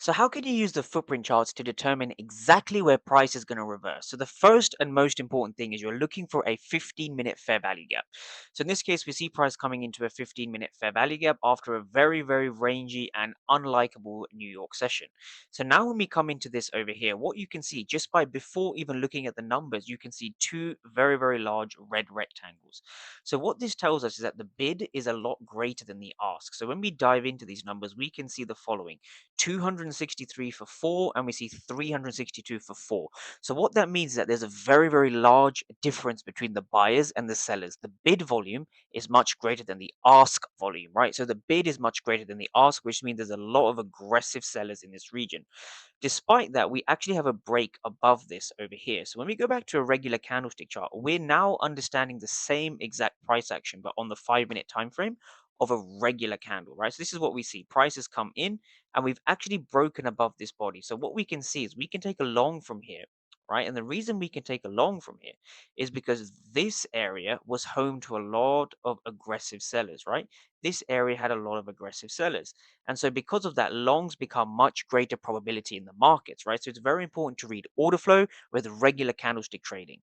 So how can you use the footprint charts to determine exactly where price is going to reverse? So the first and most important thing is you're looking for a 15-minute fair value gap. So in this case, we see price coming into a 15-minute fair value gap after a very, very rangy and unlikable New York session. So now when we come into this over here, what you can see just by before even looking at the numbers, you can see two very, very large red rectangles. So what this tells us is that the bid is a lot greater than the ask. So when we dive into these numbers, we can see the following: 263 for 4, and we see 362 for 4. So what that means is that there's a very, very large difference between the buyers and the sellers. The bid volume is much greater than the ask volume, right? So the bid is much greater than the ask, which means there's a lot of aggressive sellers in this region. Despite that, we actually have a break above this over here. So when we go back to a regular candlestick chart, we're now understanding the same exact price action, but on the 5 minute time frame of a regular candle, right? So this is what we see. Prices come in and we've actually broken above this body. So what we can see is we can take a long from here, right? And the reason we can take a long from here is because this area was home to a lot of aggressive sellers, right? This area had a lot of aggressive sellers. And so because of that, longs become much greater probability in the markets, right? So it's very important to read order flow with regular candlestick trading.